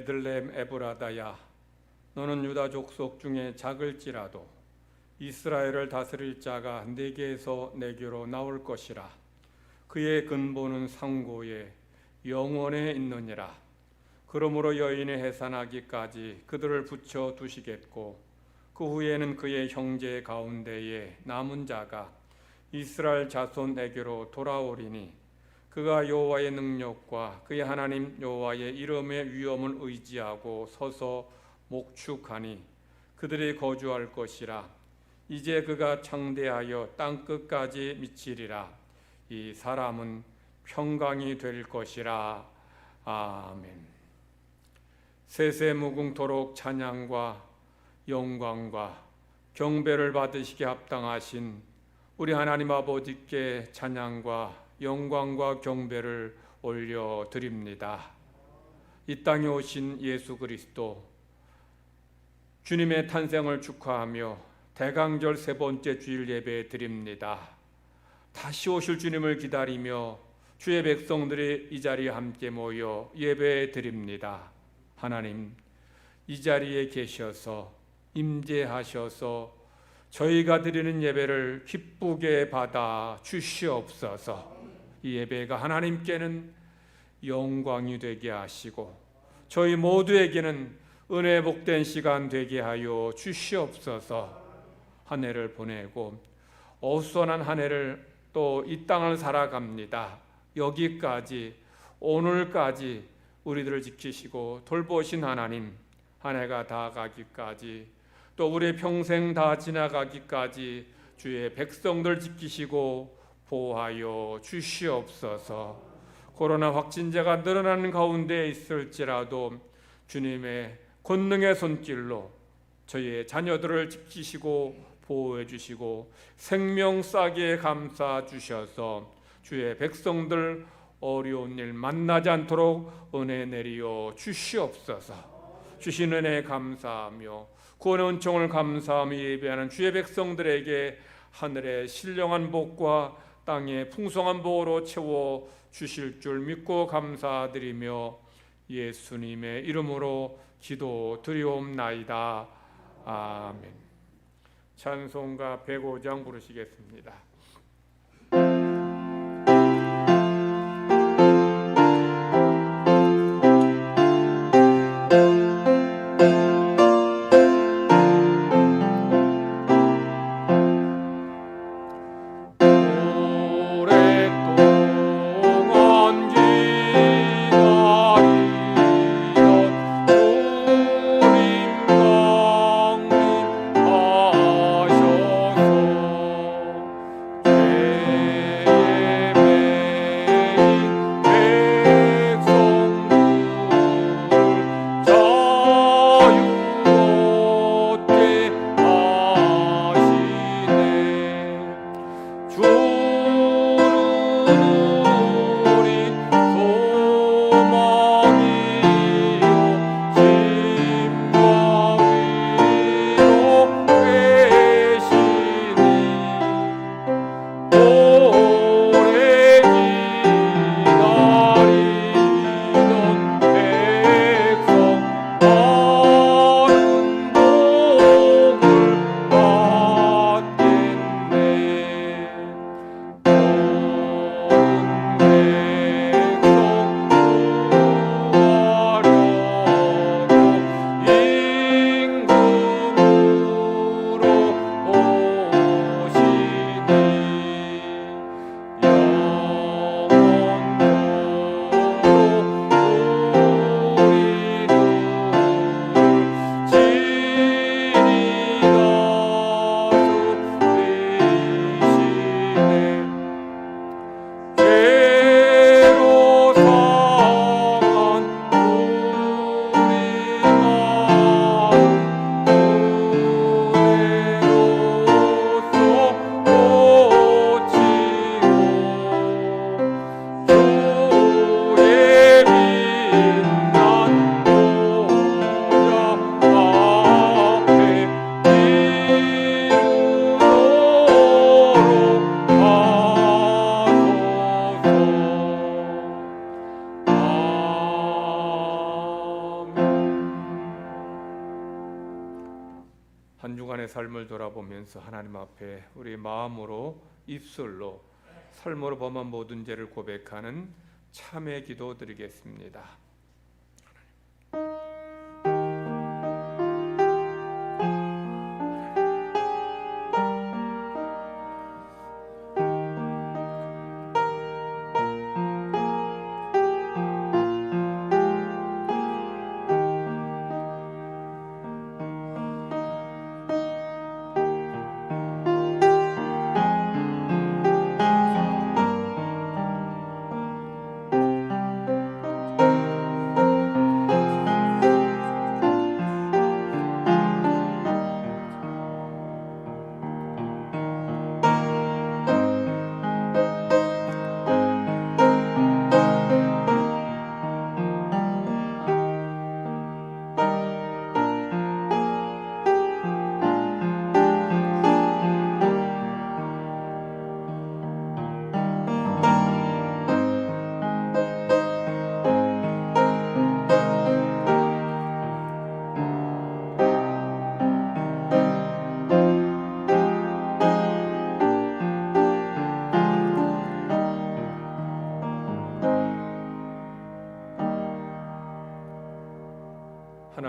베들레헴 에브라다야, 너는 유다 족속 중에 작을지라도 이스라엘을 다스릴 자가 네게에서 내게로 나올 것이라. 그의 근본은 상고에 영원에 있느니라. 그러므로 여인이 해산하기까지 그들을 붙여 두시겠고, 그 후에는 그의 형제 가운데에 남은 자가 이스라엘 자손에게로 돌아오리니, 그가 여호와의 능력과 그의 하나님 여호와의 이름의 위엄을 의지하고 서서 목축하니 그들이 거주할 것이라. 이제 그가 창대하여 땅 끝까지 미치리라. 이 사람은 평강이 될 것이라. 아멘. 세세무궁토록 찬양과 영광과 경배를 받으시게 합당하신 우리 하나님 아버지께 찬양과 영광과 경배를 올려드립니다. 이 땅에 오신 예수 그리스도, 주님의 탄생을 축하하며 대강절 세 번째 주일 예배 드립니다. 다시 오실 주님을 기다리며 주의 백성들이 이 자리에 함께 모여 예배 드립니다. 하나님, 이 자리에 계셔서 임재하셔서 저희가 드리는 예배를 기쁘게 받아 주시옵소서. 이 예배가 하나님께는 영광이 되게 하시고 저희 모두에게는 은혜 복된 시간 되게 하여 주시옵소서. 한 해를 보내고 어수선한 한 해를 또 이 땅을 살아갑니다. 여기까지, 오늘까지 우리들을 지키시고 돌보신 하나님, 한 해가 다 가기까지, 또 우리의 평생 다 지나가기까지 주의 백성들 지키시고 보호하여 주시옵소서. 코로나 확진자가 늘어나는 가운데 있을지라도 주님의 권능의 손길로 저희의 자녀들을 지키시고 보호해 주시고 생명 싸게 감싸 주셔서 주의 백성들 어려운 일 만나지 않도록 은혜 내리어 주시옵소서. 주신 은혜 감사하며 구원의 은총을 감사하며 예배하는 주의 백성들에게 하늘의 신령한 복과 땅의 풍성한 복으로 채워 주실 줄 믿고 감사드리며 예수님의 이름으로 기도드리옵나이다. 아멘. 찬송가 105장 부르시겠습니다. 한 주간의 삶을 돌아보면서 하나님 앞에 우리 마음으로 입술로 삶으로 범한 모든 죄를 고백하는 참회 기도 드리겠습니다.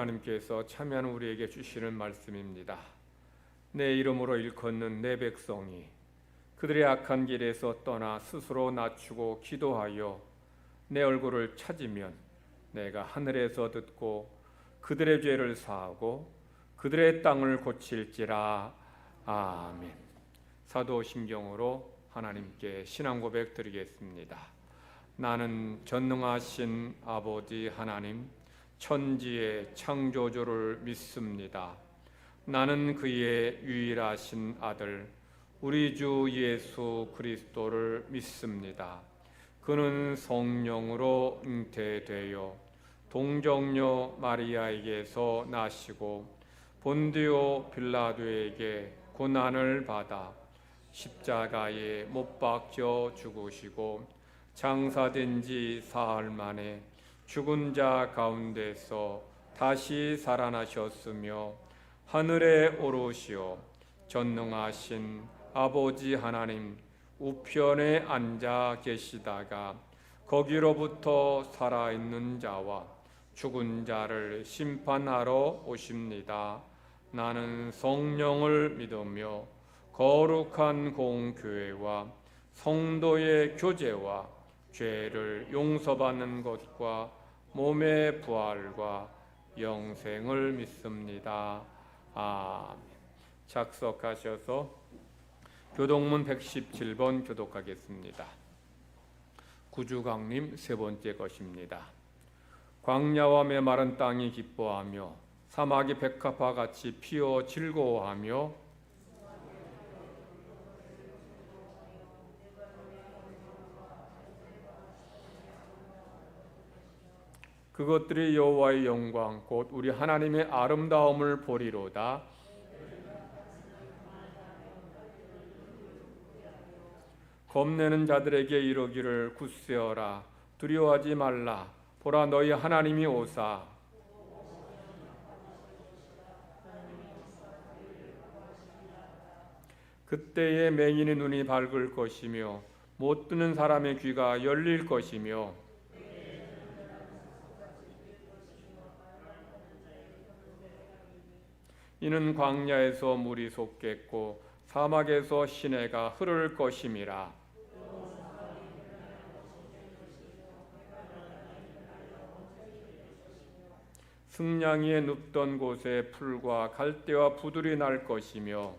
하나님께서 참여하는 우리에게 주시는 말씀입니다. 내 이름으로 일컫는 내 백성이 그들의 악한 길에서 떠나 스스로 낮추고 기도하여 내 얼굴을 찾으면 내가 하늘에서 듣고 그들의 죄를 사하고 그들의 땅을 고칠지라. 아멘. 사도신경으로 하나님께 신앙 고백 드리겠습니다. 나는 전능하신 아버지 하나님 천지의 창조주를 믿습니다. 나는 그의 유일하신 아들 우리 주 예수 그리스도를 믿습니다. 그는 성령으로 잉태되어 동정녀 마리아에게서 나시고 본디오 빌라도에게 고난을 받아 십자가에 못 박혀 죽으시고 장사된 지 사흘 만에 죽은 자 가운데서 다시 살아나셨으며 하늘에 오르시어 전능하신 아버지 하나님 우편에 앉아 계시다가 거기로부터 살아있는 자와 죽은 자를 심판하러 오십니다. 나는 성령을 믿으며 거룩한 공교회와 성도의 교제와 죄를 용서받는 것과 몸의 부활과 영생을 믿습니다. 아멘. 작석하셔서 교독문 117번 교독하겠습니다. 구주강림 세 번째 것입니다. 광야와 메마른 땅이 기뻐하며 사막이 백합화 같이 피어 즐거워하며 그것들이 여호와의 영광 곧 우리 하나님의 아름다움을 보리로다. 겁내는 자들에게 이르기를 굳세어라 두려워하지 말라 보라 너희 하나님이 오사. 그때에 맹인의 눈이 밝을 것이며 못 듣는 사람의 귀가 열릴 것이며 이는 광야에서 물이 솟겠고 사막에서 시내가 흐를 것임이라. 승냥이에 눕던 곳에 풀과 갈대와 부들이 날 것이며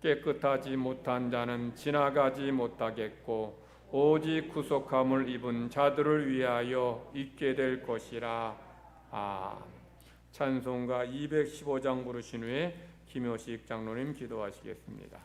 깨끗하지 못한 자는 지나가지 못하겠고 오직 구속함을 입은 자들을 위하여 있게 될 것이라. 찬송가 215장 부르신 후에 김효식 장로님 기도하시겠습니다.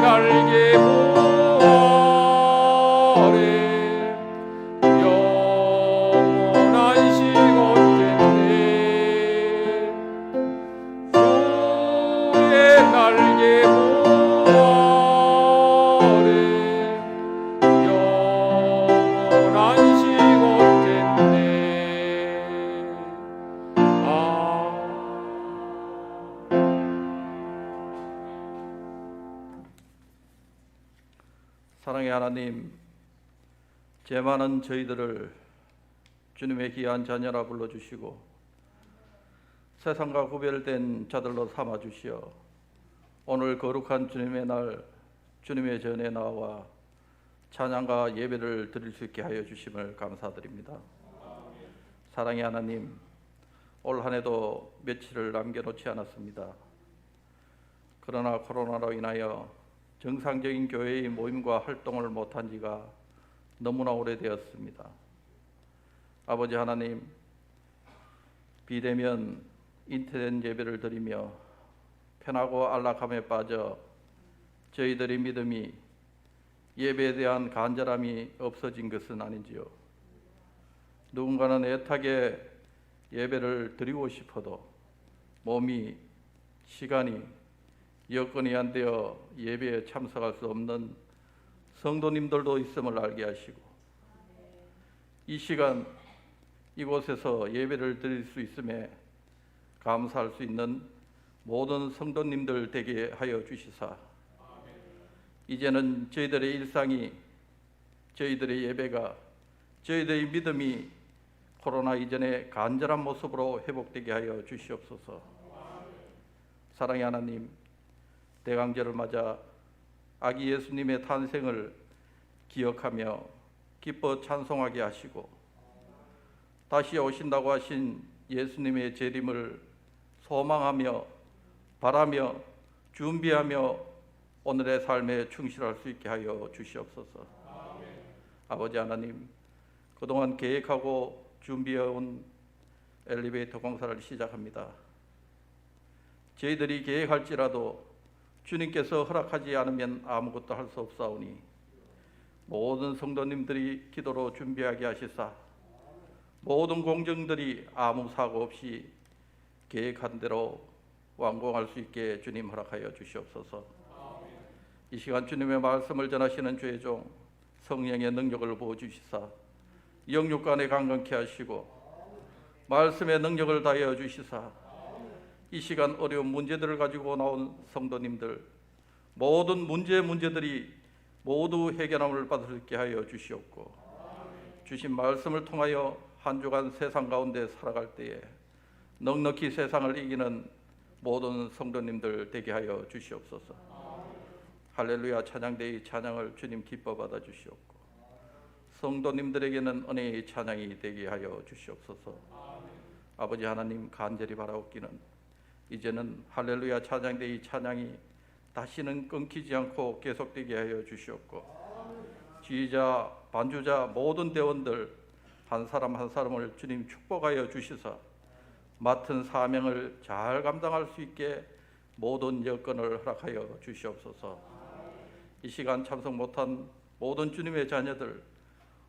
날개 보아래 영원한 시곳 됐네 주의 날개 보아래 영원한 시곳 됐네 사랑의 하나님, 죄 많은 저희들을 주님의 귀한 자녀라 불러주시고 세상과 구별된 자들로 삼아주시어 오늘 거룩한 주님의 날 주님의 전에 나와 찬양과 예배를 드릴 수 있게 하여 주심을 감사드립니다. 사랑의 하나님, 올 한 해도 며칠을 남겨놓지 않았습니다. 그러나 코로나로 인하여 정상적인 교회의 모임과 활동을 못한 지가 너무나 오래되었습니다. 아버지 하나님, 비대면 인터넷 예배를 드리며 편하고 안락함에 빠져 저희들의 믿음이 예배에 대한 간절함이 없어진 것은 아닌지요. 누군가는 애타게 예배를 드리고 싶어도 몸이, 시간이, 여건이 안 되어 예배에 참석할 수 없는 성도님들도 있음을 알게 하시고 이 시간 이곳에서 예배를 드릴 수 있음에 감사할 수 있는 모든 성도님들 되게 하여 주시사 이제는 저희들의 일상이, 저희들의 예배가, 저희들의 믿음이 코로나 이전의 간절한 모습으로 회복되게 하여 주시옵소서. 사랑의 하나님, 대강절을 맞아 아기 예수님의 탄생을 기억하며 기뻐 찬송하게 하시고 다시 오신다고 하신 예수님의 재림을 소망하며 바라며 준비하며 오늘의 삶에 충실할 수 있게 하여 주시옵소서. 아버지 하나님, 그동안 계획하고 준비해온 엘리베이터 공사를 시작합니다. 저희들이 계획할지라도 주님께서 허락하지 않으면 아무것도 할 수 없사오니 모든 성도님들이 기도로 준비하게 하시사 모든 공정들이 아무 사고 없이 계획한 대로 완공할 수 있게 주님 허락하여 주시옵소서. 이 시간 주님의 말씀을 전하시는 주의 종 성령의 능력을 부어주시사 영육간에 강건케 하시고 말씀의 능력을 다하여 주시사 이 시간 어려운 문제들을 가지고 나온 성도님들 모든 문제들이 모두 해결함을 받을 수 있게 하여 주시옵고 주신 말씀을 통하여 한 주간 세상 가운데 살아갈 때에 넉넉히 세상을 이기는 모든 성도님들 되게 하여 주시옵소서. 할렐루야 찬양대의 찬양을 주님 기뻐 받아 주시옵고 성도님들에게는 은혜의 찬양이 되게 하여 주시옵소서. 아버지 하나님, 간절히 바라옵기는 이제는 할렐루야 찬양대의 찬양이 다시는 끊기지 않고 계속되게 하여 주시옵고 지휘자, 반주자 모든 대원들 한 사람 한 사람을 주님 축복하여 주시사 맡은 사명을 잘 감당할 수 있게 모든 여건을 허락하여 주시옵소서. 이 시간 참석 못한 모든 주님의 자녀들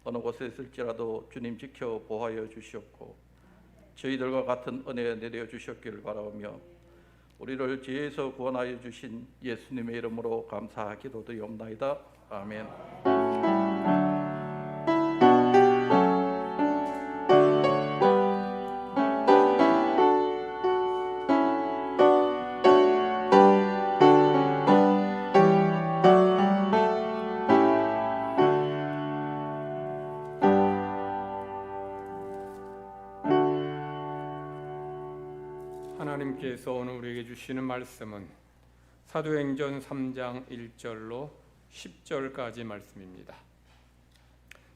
어느 곳에 있을지라도 주님 지켜 보호하여 주시옵고 저희들과 같은 은혜 내려 주셨기를 바라오며 우리를 죄에서 구원하여 주신 예수님의 이름으로 감사 기도드리옵나이다. 아멘. 하나님께서 오늘 우리에게 주시는 말씀은 사도행전 3장 1절로 10절까지 말씀입니다.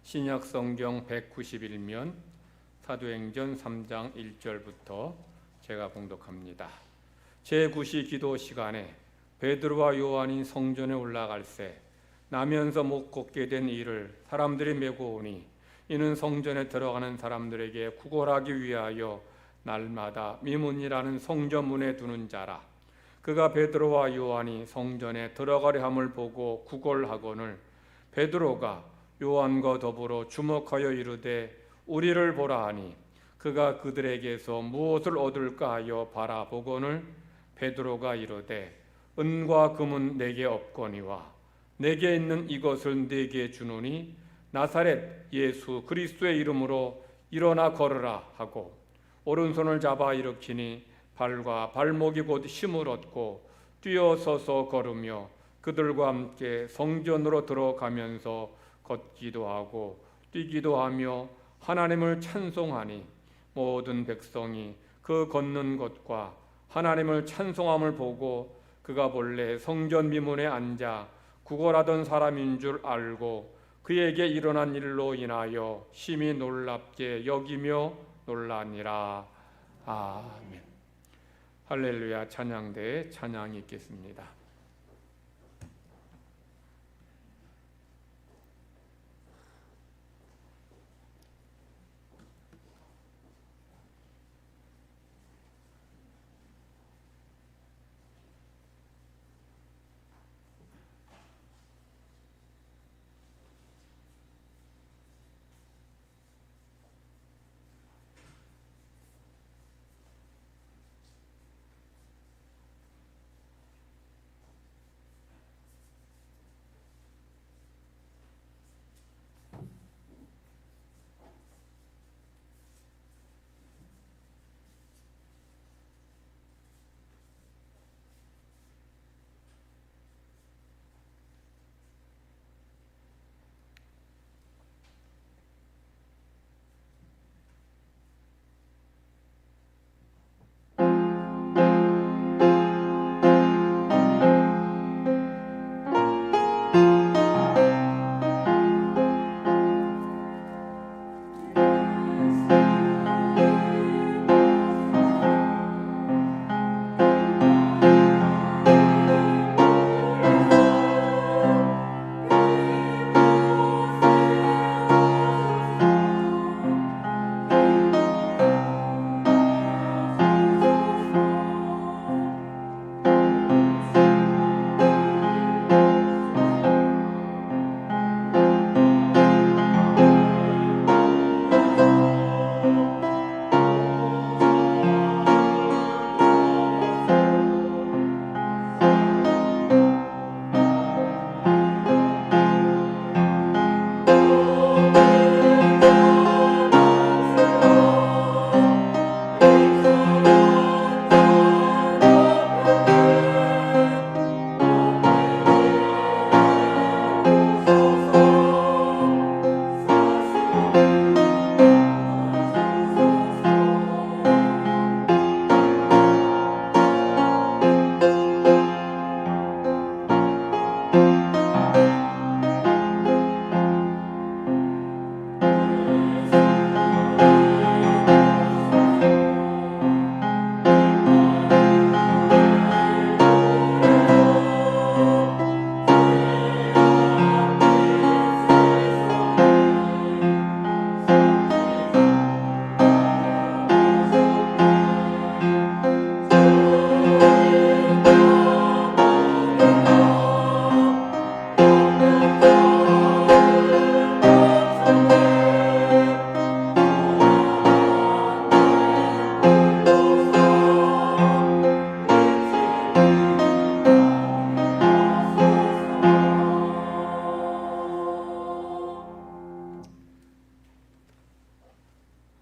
신약 성경 191면 사도행전 3장 1절부터 제가 봉독합니다. 제9시 기도 시간에 베드로와 요한이 성전에 올라갈새 나면서 못 걷게 된 이를 사람들이 메고 오니 이는 성전에 들어가는 사람들에게 구걸하기 위하여 날마다 미문이라는 성전문에 두는 자라. 그가 베드로와 요한이 성전에 들어가려 함을 보고 구걸하거늘 베드로가 요한과 더불어 주목하여 이르되 우리를 보라 하니 그가 그들에게서 무엇을 얻을까 하여 바라보거늘 베드로가 이르되 은과 금은 내게 없거니와 내게 있는 이것을 네게 주노니 나사렛 예수 그리스도의 이름으로 일어나 걸으라 하고 오른손을 잡아 일으키니 발과 발목이 곧 힘을 얻고 뛰어서서 걸으며 그들과 함께 성전으로 들어가면서 걷기도 하고 뛰기도 하며 하나님을 찬송하니 모든 백성이 그 걷는 것과 하나님을 찬송함을 보고 그가 본래 성전 미문에 앉아 구걸하던 사람인 줄 알고 그에게 일어난 일로 인하여 심히 놀랍게 여기며 놀라니라. 아멘. 할렐루야. 찬양대에 찬양이 있겠습니다.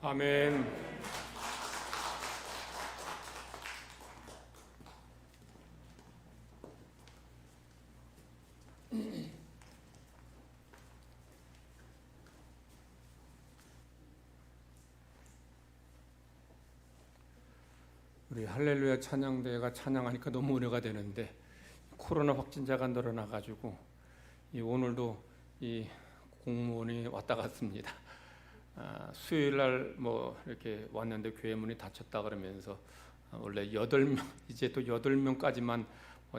아멘. 우리 할렐루야 찬양대회가 찬양하니까 너무 은혜가 되는데 코로나 확진자가 늘어나가지고 오늘도 이 공무원이 왔다 갔습니다. 수요일 날 뭐 이렇게 왔는데 교회 문이 닫혔다 그러면서 원래 8명 이제 또 8명까지만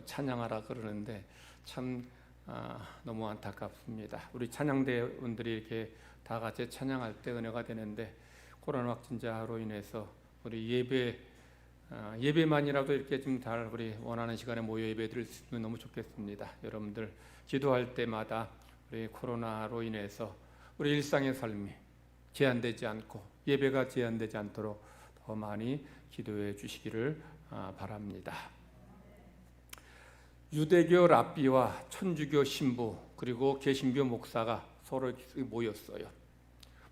찬양하라 그러는데 참 너무 안타깝습니다. 우리 찬양대원들이 이렇게 다 같이 찬양할 때 은혜가 되는데 코로나 확진자로 인해서 우리 예배 예배만이라도 이렇게 좀 잘 우리 원하는 시간에 모여 예배드릴 수 있으면 너무 좋겠습니다. 여러분들 기도할 때마다 우리 코로나로 인해서 우리 일상의 삶이 제한되지 않고 예배가 제한되지 않도록 더 많이 기도해 주시기를 바랍니다. 유대교 랍비와 천주교 신부 그리고 개신교 목사가 서로 모였어요.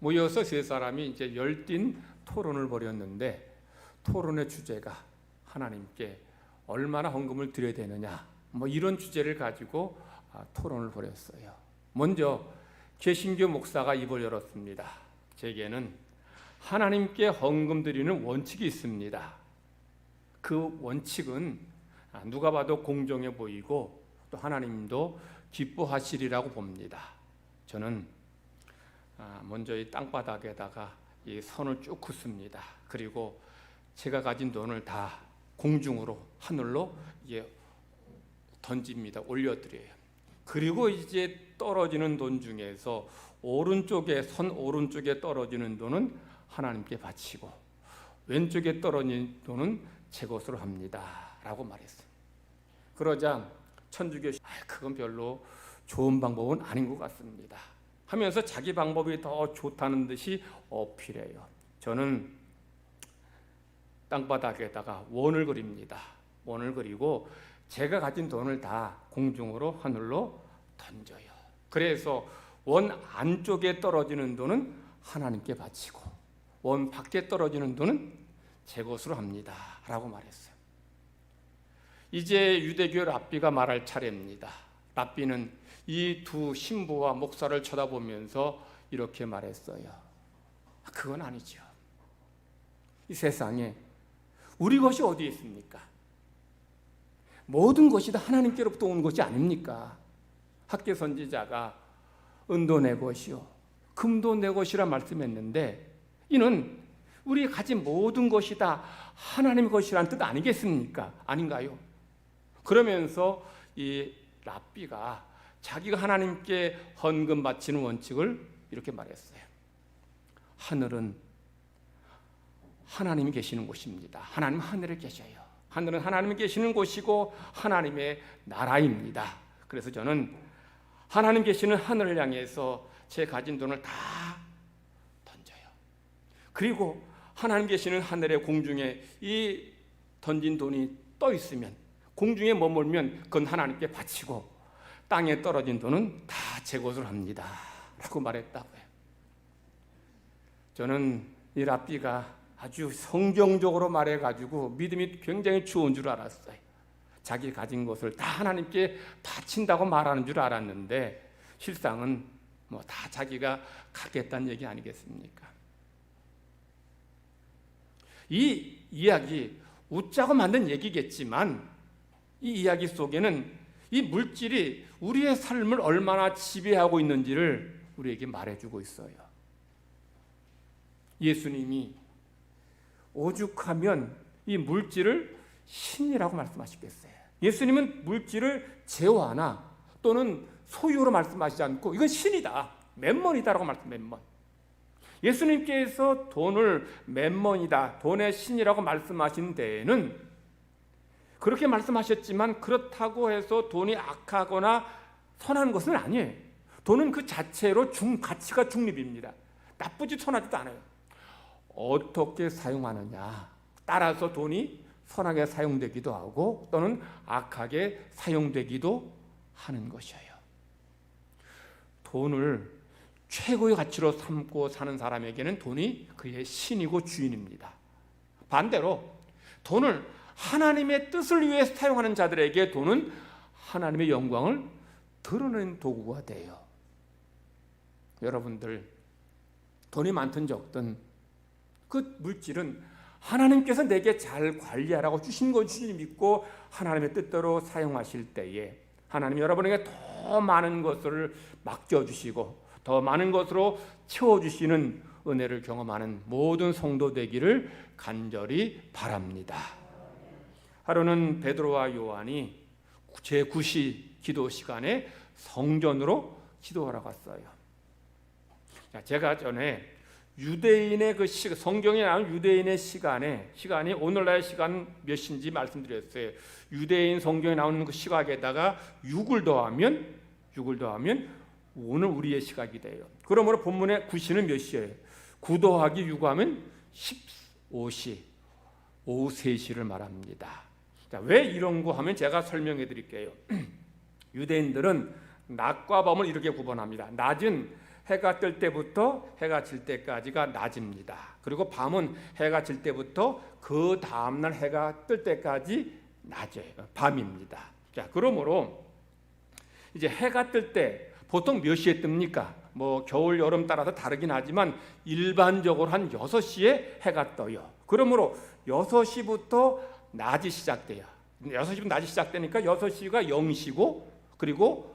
모여서 세 사람이 이제 열띤 토론을 벌였는데 토론의 주제가 하나님께 얼마나 헌금을 드려야 되느냐 뭐 이런 주제를 가지고 토론을 벌였어요. 먼저 개신교 목사가 입을 열었습니다. 제게는 하나님께 헌금 드리는 원칙이 있습니다. 그 원칙은 누가 봐도 공정해 보이고 또 하나님도 기뻐하시리라고 봅니다. 저는 먼저 이 땅바닥에다가 이 선을 쭉 긋습니다. 그리고 제가 가진 돈을 다 공중으로 하늘로 던집니다. 올려드려요. 그리고 이제 떨어지는 돈 중에서 선 오른쪽에 떨어지는 돈은 하나님께 바치고 왼쪽에 떨어진 돈은 제 것으로 합니다. 라고 말했어요. 그러자 천주교 그건 별로 좋은 방법은 아닌 것 같습니다. 하면서 자기 방법이 더 좋다는 듯이 어필해요. 저는 땅바닥에다가 원을 그립니다. 원을 그리고 제가 가진 돈을 다 공중으로 하늘로 던져요. 그래서 원 안쪽에 떨어지는 돈은 하나님께 바치고 원 밖에 떨어지는 돈은 제 것으로 합니다. 라고 말했어요. 이제 유대교 랍비가 말할 차례입니다. 랍비는 이 두 신부와 목사를 쳐다보면서 이렇게 말했어요. 그건 아니죠. 이 세상에 우리 것이 어디 있습니까? 모든 것이 다 하나님께로부터 온 것이 아닙니까? 학계 선지자가 은도 내 것이요 금도 내 것이라 말씀했는데 이는 우리 가진 모든 것이 다 하나님의 것이라는 뜻 아니겠습니까? 아닌가요? 그러면서 이 랍비가 자기가 하나님께 헌금 바치는 원칙을 이렇게 말했어요. 하늘은 하나님이 계시는 곳입니다. 하나님 하늘에 계셔요. 하늘은 하나님이 계시는 곳이고 하나님의 나라입니다. 그래서 저는 하나님 계시는 하늘을 향해서 제 가진 돈을 다 던져요. 그리고 하나님 계시는 하늘의 공중에 이 던진 돈이 떠 있으면 공중에 머물면 그건 하나님께 바치고 땅에 떨어진 돈은 다 제 것으로 합니다. 라고 말했다고요. 저는 이 랍비가 아주 성경적으로 말해가지고 믿음이 굉장히 좋은 줄 알았어요. 자기 가진 것을 다 하나님께 바친다고 말하는 줄 알았는데 실상은 뭐 다 자기가 갖겠다는 얘기 아니겠습니까? 이 이야기 웃자고 만든 얘기겠지만 이 이야기 속에는 이 물질이 우리의 삶을 얼마나 지배하고 있는지를 우리에게 말해주고 있어요. 예수님이 오죽하면 이 물질을 신이라고 말씀하시겠어요. 예수님은 물질을 재화나 또는 소유로 말씀하시지 않고 이건 신이다, 맴먼이다라고 맴먼. 예수님께서 돈을 맴먼이다, 돈의 신이라고 말씀하신 데에는 그렇게 말씀하셨지만 그렇다고 해서 돈이 악하거나 선한 것은 아니에요. 돈은 그 자체로 가치가 중립입니다. 나쁘지 선하지도 않아요. 어떻게 사용하느냐 따라서 돈이 선하게 사용되기도 하고 또는 악하게 사용되기도 하는 것이에요. 돈을 최고의 가치로 삼고 사는 사람에게는 돈이 그의 신이고 주인입니다. 반대로 돈을 하나님의 뜻을 위해 사용하는 자들에게 돈은 하나님의 영광을 드러내는 도구가 돼요. 여러분들 돈이 많든 적든 그 물질은 하나님께서 내게 잘 관리하라고 주신 것을 믿고 하나님의 뜻대로 사용하실 때에 하나님이 여러분에게 더 많은 것을 맡겨주시고 더 많은 것으로 채워주시는 은혜를 경험하는 모든 성도 되기를 간절히 바랍니다. 하루는 베드로와 요한이 제9시 기도 시간에 성전으로 기도하러 갔어요. 제가 전에 유대인의 그 성경에 나온 유대인의 시간이 오늘날의 시간 몇인지 말씀드렸어요. 유대인 성경에 나오는 그 시각에다가 6을 더하면 오늘 우리의 시각이 돼요. 그러므로 본문의 9시는 몇 시예요? 9 더하기 6 하면 15시, 오후 3시를 말합니다. 자, 왜 이런 거 하면 제가 설명해 드릴게요. 유대인들은 낮과 밤을 이렇게 구분합니다. 낮은 해가 뜰 때부터 해가 질 때까지가 낮입니다. 그리고 밤은 해가 질 때부터 그 다음날 해가 뜰 때까지 밤입니다. 자, 그러므로 이제 해가 뜰 때 보통 몇 시에 뜹니까? 뭐 겨울, 여름 따라서 다르긴 하지만 일반적으로 한 6시에 해가 떠요. 그러므로 6시부터 낮이 시작돼요. 6시부터 낮이 시작되니까 6시가 0시고 그리고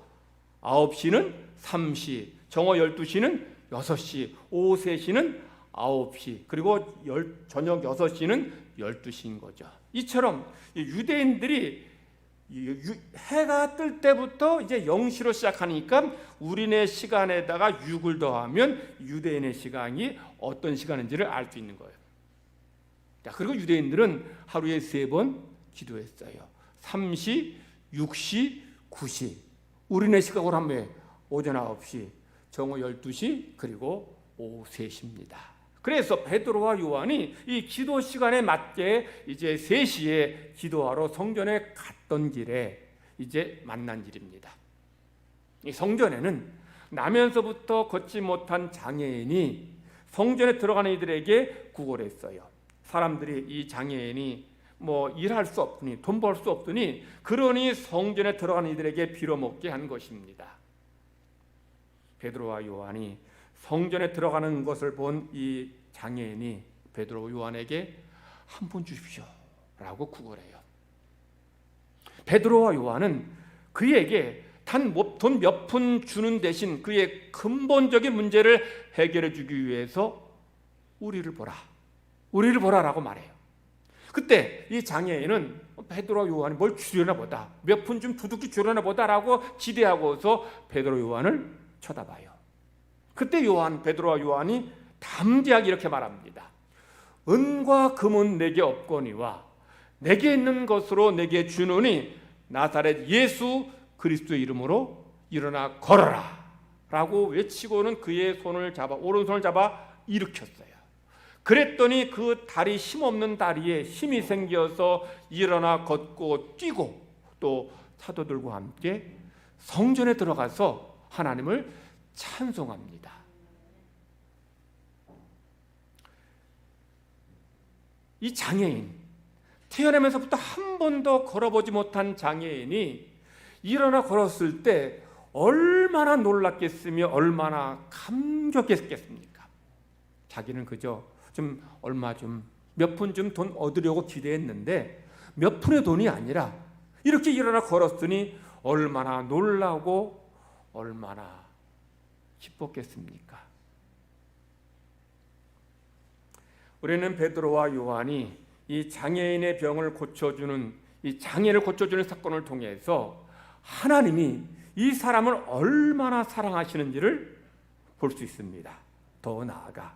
9시는 3시, 정오 12시는 6시, 오후 3시는 9시, 그리고 저녁 6시는 12시인 거죠. 이처럼 유대인들이 해가 뜰 때부터 이제 0시로 시작하니까 우리네 시간에다가 6을 더하면 유대인의 시간이 어떤 시간인지를 알 수 있는 거예요. 자, 그리고 유대인들은 하루에 3번 기도했어요. 3시, 6시, 9시. 우리네 시각으로 하면 오전 9시, 정오 12시, 그리고 오후 3시입니다. 그래서 베드로와 요한이 이 기도 시간에 맞게 이제 3시에 기도하러 성전에 갔던 길에 이제 만난 일입니다. 이 성전에는 나면서부터 걷지 못한 장애인이 성전에 들어가는 이들에게 구걸했어요. 사람들이 이 장애인이 뭐 일할 수 없으니 돈 벌 수 없으니 그러니 성전에 들어가는 이들에게 빌어먹게 한 것입니다. 베드로와 요한이 성전에 들어가는 것을 본 이 장애인이 베드로와 요한에게 한 푼 주십시오 라고 구걸해요. 베드로와 요한은 그에게 단 돈 몇 푼 주는 대신 그의 근본적인 문제를 해결해 주기 위해서 우리를 보라라고 말해요. 그때 이 장애인은 베드로와 요한이 뭘 주려나 보다, 몇 푼 좀 두둑히 주려나 보다라고 기대하고서 베드로 요한을 쳐다봐요. 그때 베드로와 요한이 담대하게 이렇게 말합니다. 은과 금은 내게 없거니와 내게 있는 것으로 내게 주노니 나사렛 예수 그리스도의 이름으로 일어나 걸어라 라고 외치고는 그의 오른손을 잡아 일으켰어요. 그랬더니 그 다리 힘없는 다리에 힘이 생겨서 일어나 걷고 뛰고 또 사도들과 함께 성전에 들어가서 하나님을 찬송합니다. 이 장애인, 태어나면서부터 한 번도 걸어보지 못한 장애인이 일어나 걸었을 때 얼마나 놀랐겠으며 얼마나 감격했겠습니까? 자기는 그저 몇 푼 좀 돈 얻으려고 기대했는데 몇 푼의 돈이 아니라 이렇게 일어나 걸었으니 얼마나 놀라고 얼마나 기뻤겠습니까? 우리는 베드로와 요한이 이 장애인의 병을 고쳐주는, 이 장애를 고쳐주는 사건을 통해서 하나님이 이 사람을 얼마나 사랑하시는지를 볼 수 있습니다. 더 나아가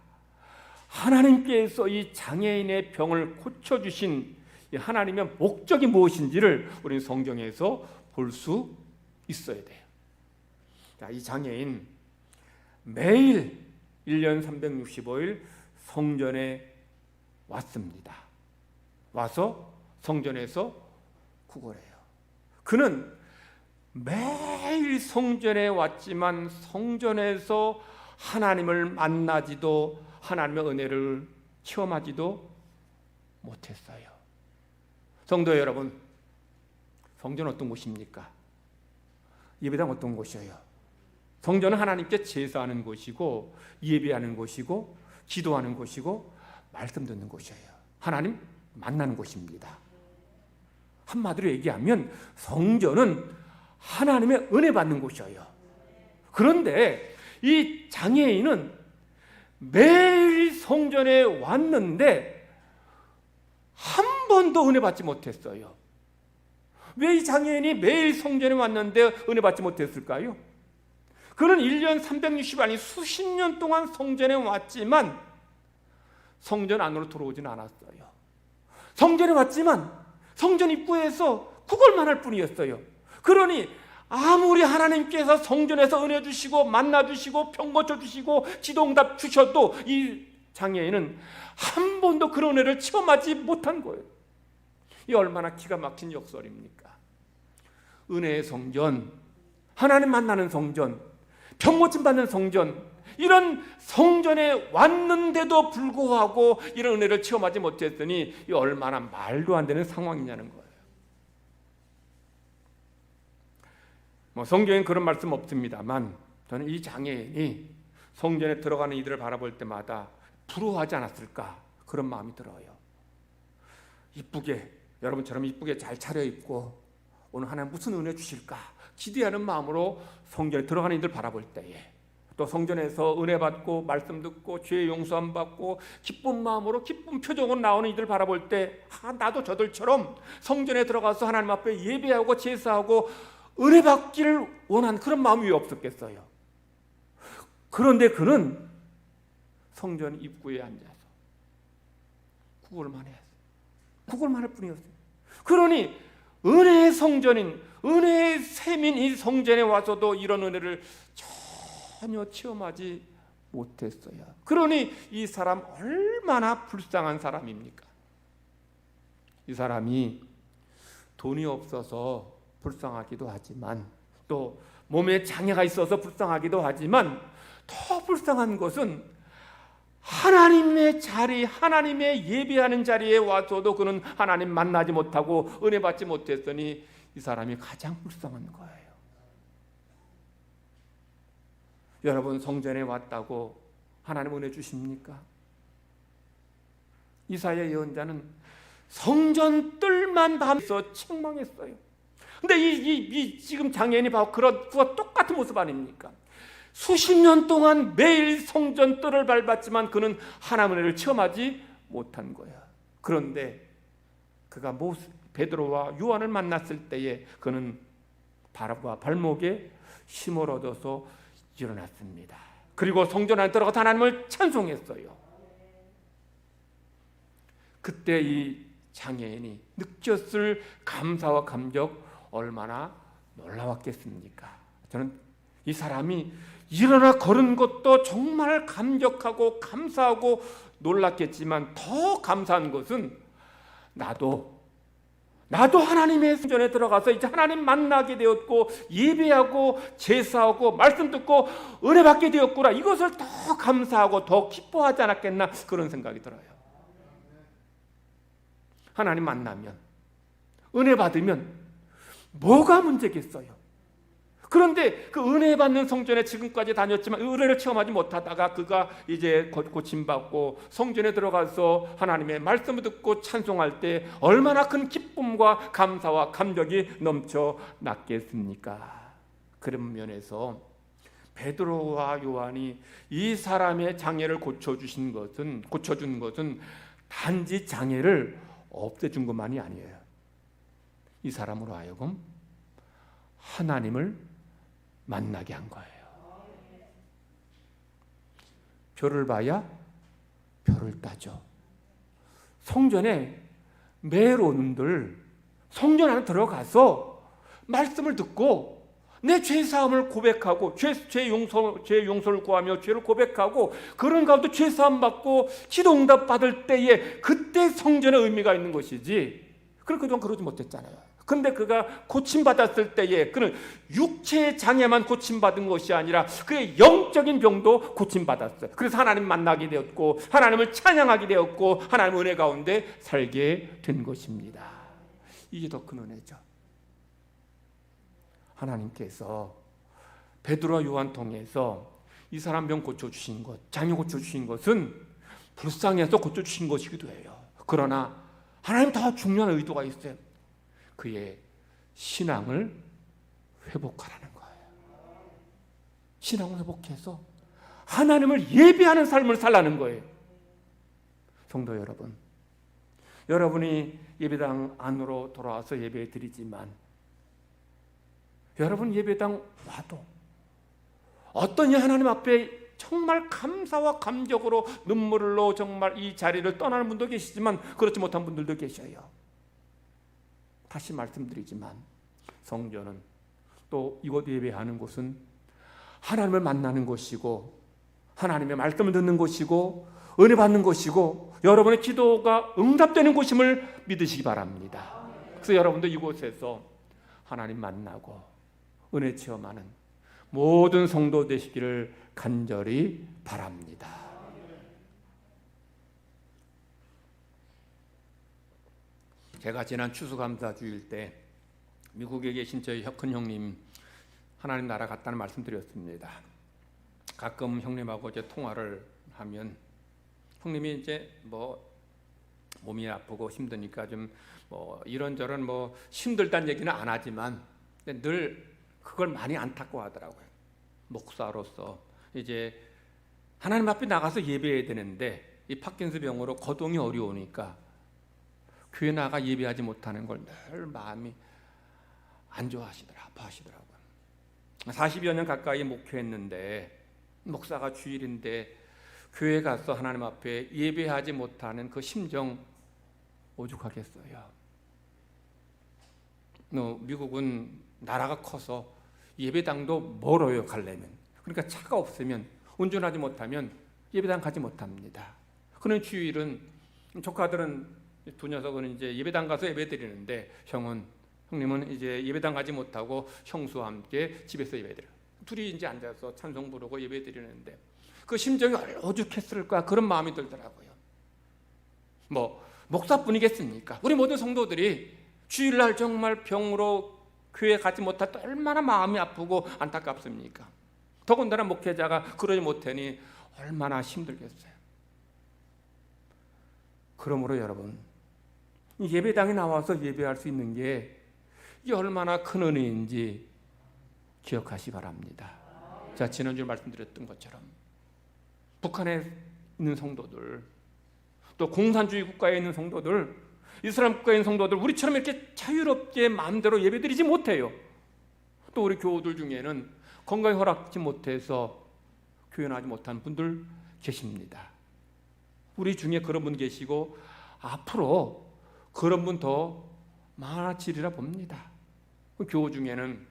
하나님께서 이 장애인의 병을 고쳐주신 이 하나님의 목적이 무엇인지를 우리는 성경에서 볼 수 있어야 돼요. 자, 이 장애인 매일 1년 365일 성전에 왔습니다. 와서 성전에서 구걸해요. 그는 매일 성전에 왔지만 성전에서 하나님을 만나지도 하나님의 은혜를 체험하지도 못했어요. 성도 여러분, 성전은 어떤 곳입니까? 예배당 어떤 곳이에요? 성전은 하나님께 제사하는 곳이고 예배하는 곳이고 기도하는 곳이고 말씀 듣는 곳이에요. 하나님 만나는 곳입니다. 한마디로 얘기하면 성전은 하나님의 은혜 받는 곳이에요. 그런데 이 장애인은 매일 성전에 왔는데 한 번도 은혜 받지 못했어요. 왜 이 장애인이 매일 성전에 왔는데 은혜 받지 못했을까요? 그는 1년 360 아니 수십 년 동안 성전에 왔지만 성전 안으로 들어오진 않았어요. 성전에 왔지만 성전 입구에서 구걸만 할 뿐이었어요. 그러니 아무리 하나님께서 성전에서 은혜 주시고 만나 주시고 병 고쳐 주시고 기도응답 주셔도 이 장애인은 한 번도 그런 은혜를 체험하지 못한 거예요. 이 얼마나 기가 막힌 역설입니까? 은혜의 성전, 하나님 만나는 성전, 병 고침 받는 성전, 이런 성전에 왔는데도 불구하고 이런 은혜를 체험하지 못했더니 이 얼마나 말도 안 되는 상황이냐는 거예요. 성경엔 그런 말씀 없습니다만 저는 이 장애인이 성전에 들어가는 이들을 바라볼 때마다 부러워하지 않았을까 그런 마음이 들어요. 이쁘게, 여러분처럼 이쁘게 잘 차려입고 오늘 하나님 무슨 은혜 주실까 기대하는 마음으로 성전에 들어가는 이들 바라볼 때에, 또 성전에서 은혜 받고 말씀 듣고 죄 용서함 받고 기쁜 마음으로 기쁜 표정으로 나오는 이들 바라볼 때 나도 저들처럼 성전에 들어가서 하나님 앞에 예배하고 제사하고 은혜 받기를 원한 그런 마음이 왜 없었겠어요? 그런데 그는 성전 입구에 앉아서 구걸만 했어요. 구걸만 할 뿐이었어요. 그러니 은혜의 성전인, 은혜의 셈인 이 성전에 와서도 이런 은혜를 전혀 체험하지 못했어요. 그러니 이 사람 얼마나 불쌍한 사람입니까? 이 사람이 돈이 없어서 불쌍하기도 하지만, 또 몸에 장애가 있어서 불쌍하기도 하지만, 더 불쌍한 것은 하나님의 자리, 하나님의 예배하는 자리에 와서도 그는 하나님 만나지 못하고 은혜 받지 못했으니 이 사람이 가장 불쌍한 거예요. 여러분, 성전에 왔다고 하나님 은혜 주십니까? 이사야 예언자는 성전 뜰만 밤에서 책망했어요. 근데 이 지금 장애인이 바로 그와 똑같은 모습 아닙니까? 수십 년 동안 매일 성전 뜰을 밟았지만 그는 하나님의 은혜를 체험하지 못한 거야. 그런데 그가 베드로와 요한을 만났을 때에 그는 발과 발목에 힘을 얻어서 일어났습니다. 그리고 성전 안에 들어가서 하나님을 찬송했어요. 그때 이 장애인이 느꼈을 감사와 감격 얼마나 놀라웠겠습니까? 저는 이 사람이 일어나 걸은 것도 정말 감격하고 감사하고 놀랐겠지만 더 감사한 것은 나도 하나님의 성전에 들어가서 이제 하나님 만나게 되었고 예배하고 제사하고 말씀 듣고 은혜 받게 되었구나, 이것을 더 감사하고 더 기뻐하지 않았겠나 그런 생각이 들어요. 하나님 만나면, 은혜 받으면 뭐가 문제겠어요? 그런데 그 은혜 받는 성전에 지금까지 다녔지만 은혜를 체험하지 못하다가 그가 이제 고침받고 성전에 들어가서 하나님의 말씀을 듣고 찬송할 때 얼마나 큰 기쁨과 감사와 감격이 넘쳐났겠습니까? 그런 면에서 베드로와 요한이 이 사람의 장애를 고쳐준 것은 단지 장애를 없애준 것만이 아니에요. 이 사람으로 하여금 하나님을 만나게 한 거예요. 별을 봐야 별을 따져. 성전에 매일 오는들 성전 안에 들어가서 말씀을 듣고 내 죄사함을 고백하고 죄 용서를 구하며 죄를 고백하고 그런 가운데 죄사함 받고 기도 응답 받을 때에 그때 성전의 의미가 있는 것이지, 그동안 그러지 못했잖아요. 근데 그가 고침받았을 때에 그는 육체의 장애만 고침받은 것이 아니라 그의 영적인 병도 고침받았어요. 그래서 하나님 만나게 되었고 하나님을 찬양하게 되었고 하나님 은혜 가운데 살게 된 것입니다. 이게 더 큰 은혜죠. 하나님께서 베드로와 요한 통해서 이 사람 병 고쳐주신 것, 장애 고쳐주신 것은 불쌍해서 고쳐주신 것이기도 해요. 그러나 하나님 더 중요한 의도가 있어요. 그의 신앙을 회복하라는 거예요. 신앙을 회복해서 하나님을 예배하는 삶을 살라는 거예요. 성도 여러분, 여러분이 예배당 안으로 돌아와서 예배 드리지만 여러분 예배당 와도 어떤 하나님 앞에 정말 감사와 감격으로 눈물로 정말 이 자리를 떠나는 분도 계시지만 그렇지 못한 분들도 계셔요. 다시 말씀드리지만 성전은 또 이곳 예배하는 곳은 하나님을 만나는 곳이고 하나님의 말씀을 듣는 곳이고 은혜 받는 곳이고 여러분의 기도가 응답되는 곳임을 믿으시기 바랍니다. 그래서 여러분도 이곳에서 하나님 만나고 은혜 체험하는 모든 성도 되시기를 간절히 바랍니다. 제가 지난 추수감사 주일 때 미국에 계신 저희 큰 형님 하나님 나라 갔다는 말씀드렸습니다. 가끔 형님하고 이제 통화를 하면 형님이 이제 뭐 몸이 아프고 힘드니까 좀 뭐 이런저런 뭐 힘들다는 얘기는 안 하지만 늘 그걸 많이 안타까워하더라고요. 목사로서 이제 하나님 앞에 나가서 예배해야 되는데 이 파킨스 병으로 거동이 어려우니까 교회 나가 예배하지 못하는 걸 늘 마음이 안 좋아하시더라, 아파하시더라고요. 40여 년 가까이 목회했는데 목사가 주일인데 교회 가서 하나님 앞에 예배하지 못하는 그 심정 오죽하겠어요. 미국은 나라가 커서 예배당도 멀어요, 가려면. 그러니까 차가 없으면 운전하지 못하면 예배당 가지 못합니다. 그런 주일은 조카들은 두 녀석은 이제 예배당 가서 예배드리는데 형님은 이제 예배당 가지 못하고 형수와 함께 집에서 예배드려요. 둘이 이제 앉아서 찬송 부르고 예배드리는데 그 심정이 오죽했을까 그런 마음이 들더라고요. 뭐 목사뿐이겠습니까? 우리 모든 성도들이 주일날 정말 병으로 교회 가지 못할 때 얼마나 마음이 아프고 안타깝습니까? 더군다나 목회자가 그러지 못하니 얼마나 힘들겠어요. 그러므로 여러분 예배당에 나와서 예배할 수 있는 게 이게 얼마나 큰 은혜인지 기억하시 바랍니다. 자, 지난주에 말씀드렸던 것처럼 북한에 있는 성도들 또 공산주의 국가에 있는 성도들 이슬람 국가에 있는 성도들 우리처럼 이렇게 자유롭게 마음대로 예배드리지 못해요. 또 우리 교우들 중에는 건강이 허락하지 못해서 교회 나가지 못한 분들 계십니다. 우리 중에 그런 분 계시고 앞으로 그런 분 더 많아지리라 봅니다. 교우 중에는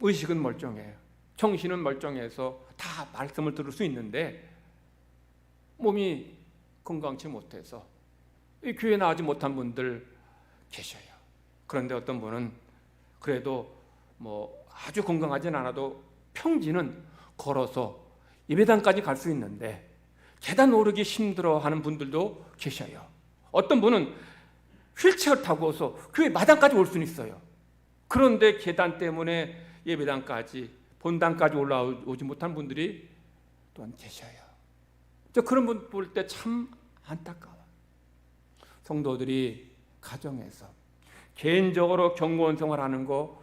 의식은 멀쩡해요. 정신은 멀쩡해서 다 말씀을 들을 수 있는데 몸이 건강치 못해서 이 교회 나가지 못한 분들 계셔요. 그런데 어떤 분은 그래도 뭐 아주 건강하진 않아도 평지는 걸어서 예배당까지 갈 수 있는데 계단 오르기 힘들어하는 분들도 계셔요. 어떤 분은 휠체어 타고서 교회 마당까지 올 수는 있어요. 그런데 계단 때문에 예배당까지 본당까지 올라오지 못한 분들이 또한 계셔요. 저 그런 분 볼 때 참 안타까워요. 성도들이 가정에서 개인적으로 경건 생활하는 거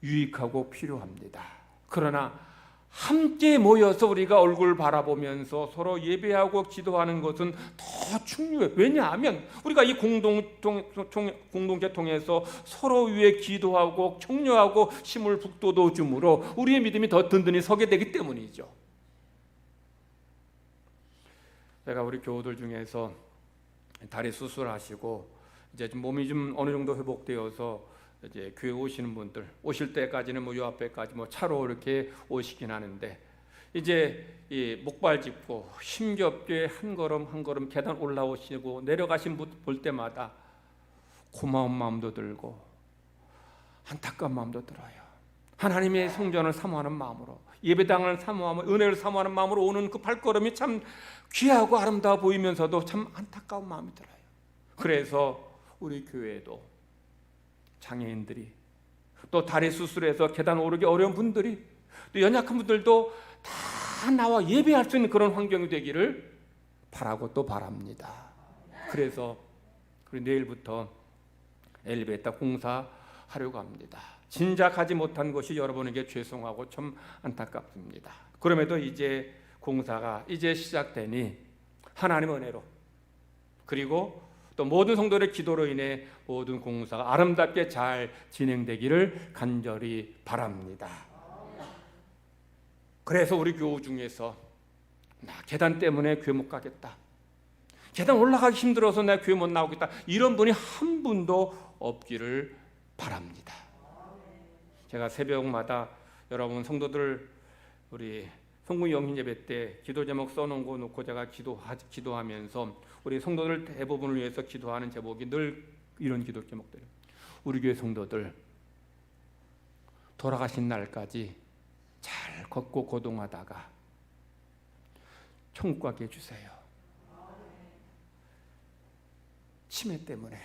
유익하고 필요합니다. 그러나 함께 모여서 우리가 얼굴 바라보면서 서로 예배하고 기도하는 것은 더 중요해요. 왜냐하면 우리가 이 공동체 통해서 서로 위해 기도하고 격려하고 힘을 북돋워 주므로 우리의 믿음이 더 든든히 서게 되기 때문이죠. 제가 우리 교우들 중에서 다리 수술하시고 이제 좀 몸이 좀 어느 정도 회복되어서 이제 교회 오시는 분들 오실 때까지는 뭐 요 앞에까지 뭐 차로 이렇게 오시긴 하는데 이제 이 목발 짚고 힘겹게 한 걸음 한 걸음 계단 올라오시고 내려가신 분 볼 때마다 고마운 마음도 들고 안타까운 마음도 들어요. 하나님의 성전을 사모하는 마음으로 예배당을 사모하며 은혜를 사모하는 마음으로 오는 그 발걸음이 참 귀하고 아름다워 보이면서도 참 안타까운 마음이 들어요. 그래서 우리 교회에도 장애인들이 또 다리 수술해서 계단 오르기 어려운 분들이 또 연약한 분들도 다 나와 예배할 수 있는 그런 환경이 되기를 바라고 또 바랍니다. 그래서 내일부터 엘리베이터 공사하려고 합니다. 진작하지 못한 것이 여러분에게 죄송하고 참 안타깝습니다. 그럼에도 이제 공사가 이제 시작되니 하나님 은혜로 그리고 또 모든 성도들의 기도로 인해 모든 공사가 아름답게 잘 진행되기를 간절히 바랍니다. 그래서 우리 교우 중에서 나 계단 때문에 교회 못 가겠다, 계단 올라가기 힘들어서 내가 교회 못 나오겠다, 이런 분이 한 분도 없기를 바랍니다. 제가 새벽마다 여러분 성도들 우리 성국 영신 예배 때 기도 제목 써놓은 거 놓고 제가 기도하면서 우리 성도들 대부분을 위해서 기도하는 제목이 늘 이런 기도 제목들이에요. 우리 교회 성도들 돌아가신 날까지 잘 걷고 고동하다가 천국 가게 해주세요. 치매 때문에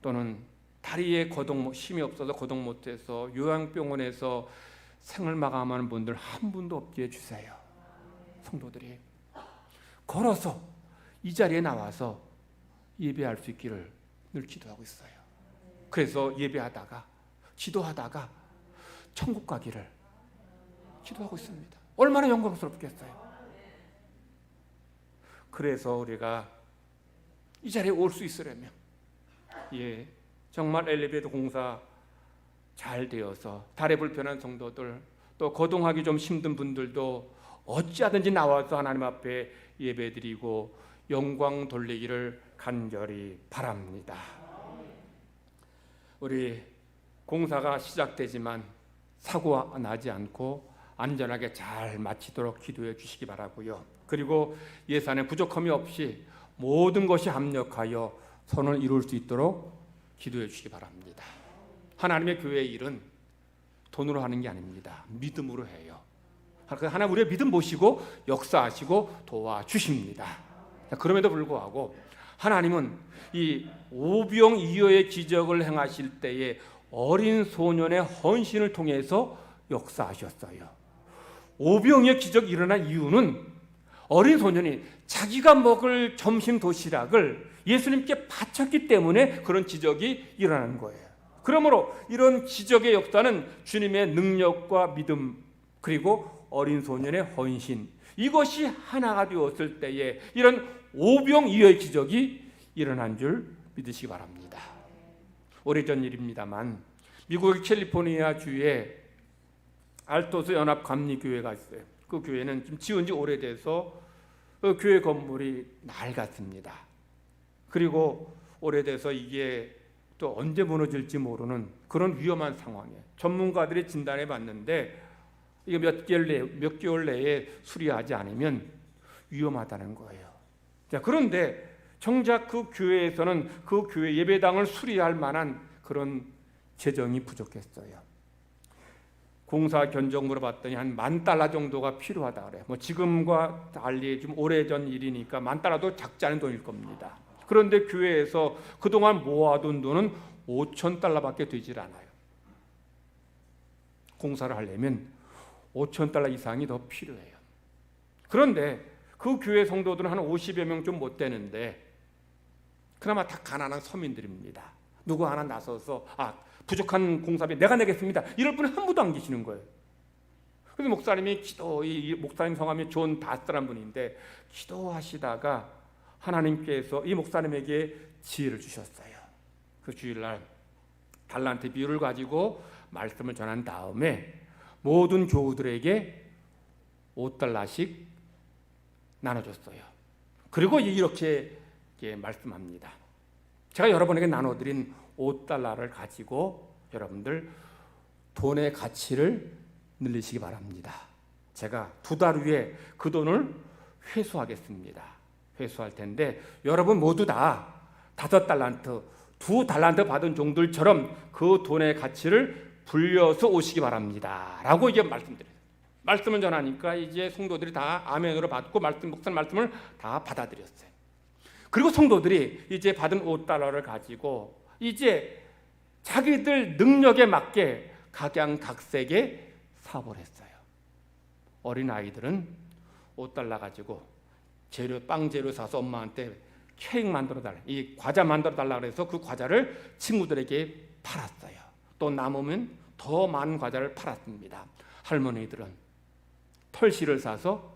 또는 다리에 힘이 없어서 거동 못해서 요양병원에서 생을 마감하는 분들 한 분도 없게 해주세요. 성도들이 걸어서 이 자리에 나와서 예배할 수 있기를 늘 기도하고 있어요. 그래서 예배하다가 기도하다가 천국 가기를 기도하고 있습니다. 얼마나 영광스럽겠어요. 그래서 우리가 이 자리에 올 수 있으려면 정말 엘리베이터 공사 잘 되어서 다리 불편한 성도들, 또 거동하기 좀 힘든 분들도 어찌하든지 나와서 하나님 앞에 예배드리고 영광 돌리기를 간절히 바랍니다. 우리 공사가 시작되지만 사고가 나지 않고 안전하게 잘 마치도록 기도해 주시기 바라고요. 그리고 예산에 부족함이 없이 모든 것이 합력하여 선을 이룰 수 있도록 기도해 주시기 바랍니다. 하나님의 교회의 일은 돈으로 하는 게 아닙니다. 믿음으로 해요. 하나님 우리의 믿음 보시고 역사하시고 도와주십니다. 그럼에도 불구하고 하나님은 이 오병이어의 기적을 행하실 때에 어린 소년의 헌신을 통해서 역사하셨어요. 오병이어 기적이 일어난 이유는 어린 소년이 자기가 먹을 점심 도시락을 예수님께 바쳤기 때문에 그런 기적이 일어나는 거예요. 그러므로 이런 기적의 역사는 주님의 능력과 믿음, 그리고 어린 소년의 헌신, 이것이 하나가 되었을 때에 이런 오병이어의 기적이 일어난 줄 믿으시기 바랍니다. 오래전 일입니다만 미국의 캘리포니아 주에 알토스 연합 감리교회가 있어요. 그 교회는 좀 지은 지 오래돼서 그 교회 건물이 낡았습니다. 그리고 오래돼서 이게 또 언제 무너질지 모르는 그런 위험한 상황이에요. 전문가들이 진단해 봤는데 이게 몇 개월 내에 수리하지 않으면 위험하다는 거예요. 자, 그런데 정작 그 교회에서는 그 교회 예배당을 수리할 만한 그런 재정이 부족했어요. 공사 견적 물어봤더니 한 $10,000 정도가 필요하다 그래요. 뭐 지금과 달리 좀 오래전 일이니까 $10,000도 작지 않은 돈일 겁니다. 그런데 교회에서 그동안 모아둔 돈은 $5,000밖에 되질 않아요. 공사를 하려면 $5,000 이상이 더 필요해요. 그런데 그 교회 성도들은 한 50여 명 좀 못 되는데 그나마 다 가난한 서민들입니다. 누구 하나 나서서 부족한 공사비 내가 내겠습니다, 이럴 분은 한 분도 안 계시는 거예요. 그래서 목사님이 이 목사님 성함이 존 다스라는 분인데 기도하시다가 하나님께서 이 목사님에게 지혜를 주셨어요. 그 주일날 달란트 비율을 가지고 말씀을 전한 다음에 모든 교우들에게 $5씩 나눠줬어요. 그리고 이렇게 말씀합니다. 제가 여러분에게 나눠드린 $5를 가지고 여러분들 돈의 가치를 늘리시기 바랍니다. 제가 2달 후에 그 돈을 회수하겠습니다. 회수할 텐데 여러분 모두 다 5달란트, 2달란트 받은 종들처럼 그 돈의 가치를 불려서 오시기 바랍니다. 라고 이제 말씀드려요. 말씀을 전하니까 이제 성도들이 다 아멘으로 받고 목사님 말씀을 다 받아들였어요. 그리고 성도들이 이제 받은 $5를 가지고 이제 자기들 능력에 맞게 각양각색의 사업을 했어요. 어린 아이들은 $5 가지고 빵 재료 사서 엄마한테 케이크 만들어 달라, 이 과자 만들어 달라 그래서 그 과자를 친구들에게 팔았어요. 또 남으면 더 많은 과자를 팔았습니다. 할머니들은 털실을 사서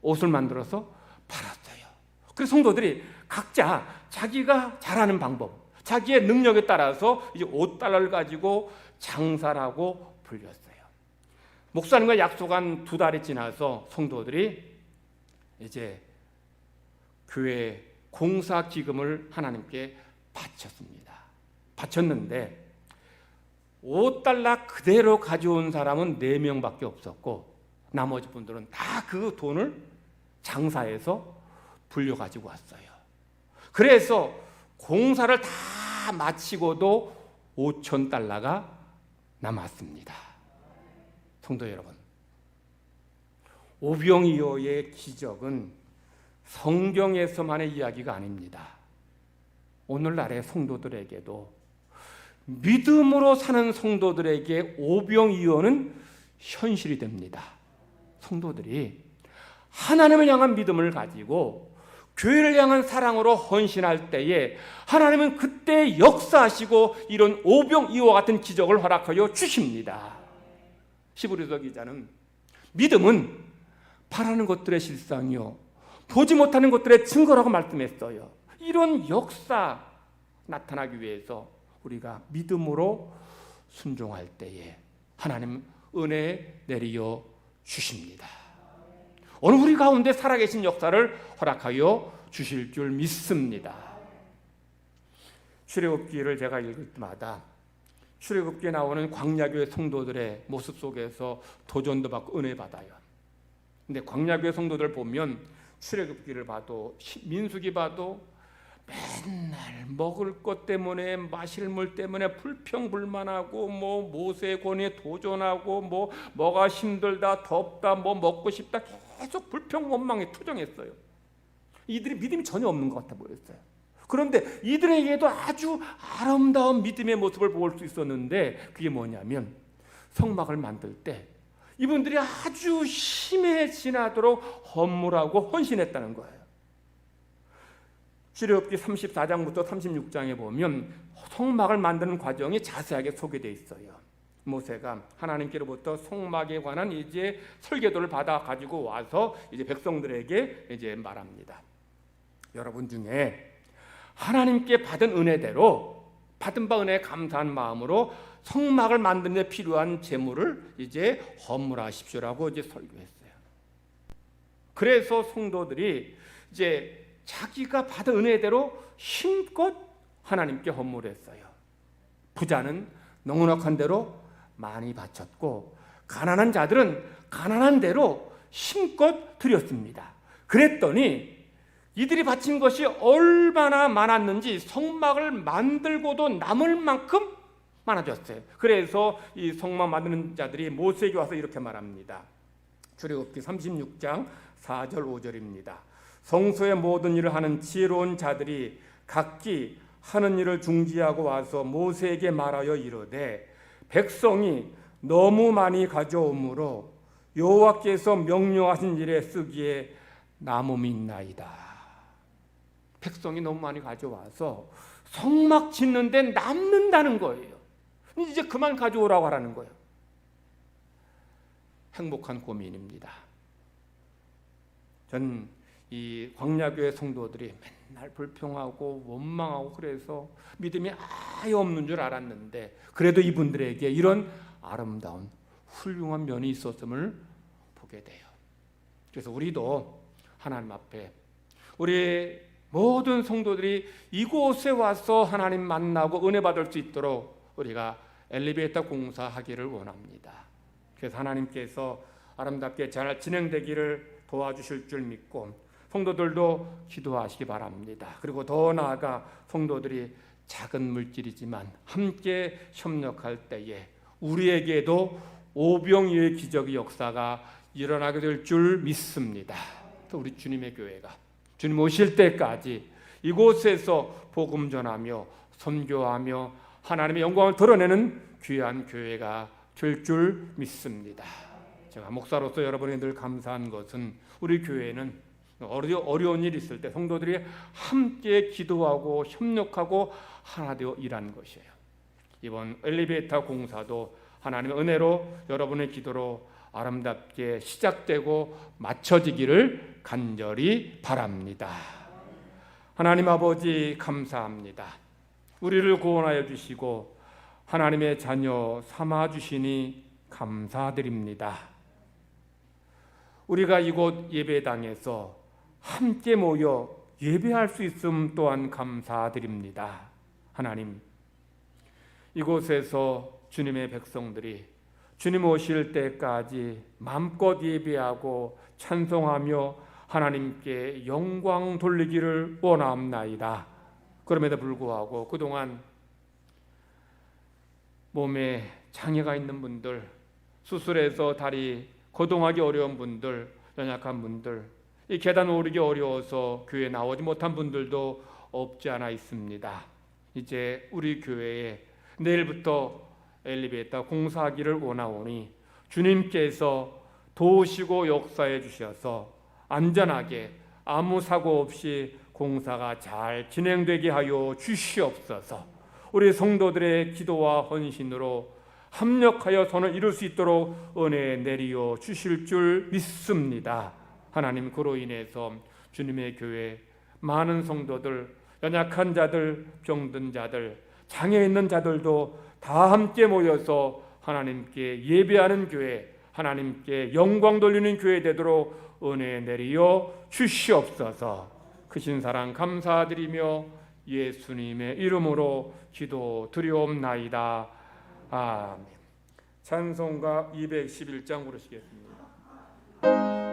옷을 만들어서 팔았어요. 그래서 성도들이 각자 자기가 잘하는 방법, 자기의 능력에 따라서 이제 $5를 가지고 장사를 하고 불렸어요. 목사님과 약속한 2달이 지나서 성도들이 이제 교회 공사 기금을 하나님께 바쳤습니다. 바쳤는데 5달러 그대로 가져온 사람은 4명밖에 없었고 나머지 분들은 다 그 돈을 장사해서 불려가지고 왔어요. 그래서 공사를 다 마치고도 5,000달러가 남았습니다. 성도 여러분, 오병이어의 기적은 성경에서만의 이야기가 아닙니다. 오늘날의 성도들에게도, 믿음으로 사는 성도들에게 오병이어는 현실이 됩니다. 성도들이 하나님을 향한 믿음을 가지고 교회를 향한 사랑으로 헌신할 때에 하나님은 그때 역사하시고 이런 오병이어와 같은 기적을 허락하여 주십니다. 히브리서 기자는 믿음은 바라는 것들의 실상이요 보지 못하는 것들의 증거라고 말씀했어요. 이런 역사 나타나기 위해서 우리가 믿음으로 순종할 때에 하나님 은혜 내려 주십니다. 오늘 우리 가운데 살아계신 역사를 허락하여 주실 줄 믿습니다. 출애굽기를 제가 읽을 때마다 출애굽기에 나오는 광야교회 성도들의 모습 속에서 도전도 받고 은혜 받아요. 근데 광야교회 성도들 보면 출애굽기를 봐도 민수기 봐도 맨날 먹을 것 때문에 마실 물 때문에 불평불만하고 뭐 모세의 권위에 도전하고 뭐가 힘들다 덥다 뭐 먹고 싶다 계속 불평원망에 투정했어요. 이들이 믿음이 전혀 없는 것 같아 보였어요. 그런데 이들에게도 아주 아름다운 믿음의 모습을 볼 수 있었는데 그게 뭐냐면 성막을 만들 때 이분들이 아주 심해지나도록 헌물하고 헌신했다는 거예요. 출애굽기 34장부터 36장에 보면 성막을 만드는 과정이 자세하게 소개되어 있어요. 모세가 하나님께로부터 성막에 관한 이제 설계도를 받아 가지고 와서 이제 백성들에게 이제 말합니다. 여러분 중에 하나님께 받은 은혜대로 받은 바 은혜에 감사한 마음으로 성막을 만드는 데 필요한 재물을 이제 헌물하십시오라고 이제 설교했어요. 그래서 성도들이 이제 자기가 받은 은혜대로 힘껏 하나님께 헌물했어요. 부자는 넉넉한 대로 많이 바쳤고 가난한 자들은 가난한 대로 힘껏 드렸습니다. 그랬더니 이들이 바친 것이 얼마나 많았는지 성막을 만들고도 남을 만큼 많아졌어요. 그래서 이 성막 만드는 자들이 모세에게 와서 이렇게 말합니다. 출애굽기 36장 4절 5절입니다. 성소의 모든 일을 하는 지혜로운 자들이 각기 하는 일을 중지하고 와서 모세에게 말하여 이르되 백성이 너무 많이 가져오므로 여호와께서 명령하신 일에 쓰기에 남음이 있나이다. 백성이 너무 많이 가져와서 성막 짓는 데 남는다는 거예요. 이제 그만 가져오라고 하라는 거예요. 행복한 고민입니다. 전 이 광야교회 성도들이 맨날 불평하고 원망하고 그래서 믿음이 아예 없는 줄 알았는데 그래도 이분들에게 이런 아름다운 훌륭한 면이 있었음을 보게 돼요. 그래서 우리도 하나님 앞에 우리 모든 성도들이 이곳에 와서 하나님 만나고 은혜 받을 수 있도록 우리가 엘리베이터 공사하기를 원합니다. 그래서 하나님께서 아름답게 잘 진행되기를 도와주실 줄 믿고 성도들도 기도하시기 바랍니다. 그리고 더 나아가 성도들이 작은 물질이지만 함께 협력할 때에 우리에게도 오병이어의 기적의 역사가 일어나게 될 줄 믿습니다. 또 우리 주님의 교회가 주님 오실 때까지 이곳에서 복음 전하며 선교하며 하나님의 영광을 드러내는 귀한 교회가 될 줄 믿습니다. 제가 목사로서 여러분이 늘 감사한 것은 우리 교회는 어려운 일이 있을 때 성도들이 함께 기도하고 협력하고 하나 되어 일하는 것이에요. 이번 엘리베이터 공사도 하나님의 은혜로 여러분의 기도로 아름답게 시작되고 마쳐지기를 간절히 바랍니다. 하나님 아버지 감사합니다. 우리를 구원하여 주시고 하나님의 자녀 삼아 주시니 감사합니다. 감사드립니다. 우리가 이곳 예배당에서 함께 모여 예배할 수 있음 또한 감사드립니다. 하나님, 이곳에서 주님의 백성들이 주님 오실 때까지 마음껏 예배하고 찬송하며 하나님께 영광 돌리기를 원하옵나이다. 그럼에도 불구하고 그동안 몸에 장애가 있는 분들, 수술해서 다리 거동하기 어려운 분들, 연약한 분들, 이 계단 오르기 어려워서 교회에 나오지 못한 분들도 없지 않아 있습니다. 이제 우리 교회에 내일부터 엘리베이터 공사하기를 원하오니 주님께서 도우시고 역사해 주셔서 안전하게 아무 사고 없이 공사가 잘 진행되게 하여 주시옵소서. 우리 성도들의 기도와 헌신으로 합력하여 선을 이룰 수 있도록 은혜 내리어 주실 줄 믿습니다. 하나님, 그로 인해서 주님의 교회 많은 성도들, 연약한 자들, 병든 자들, 장애 있는 자들도 다 함께 모여서 하나님께 예배하는 교회, 하나님께 영광 돌리는 교회 되도록 은혜 내리어 주시옵소서. 크신 사랑 감사드리며 예수님의 이름으로 기도드리옵나이다. 아멘. 찬송가 211장 부르시겠습니다. 아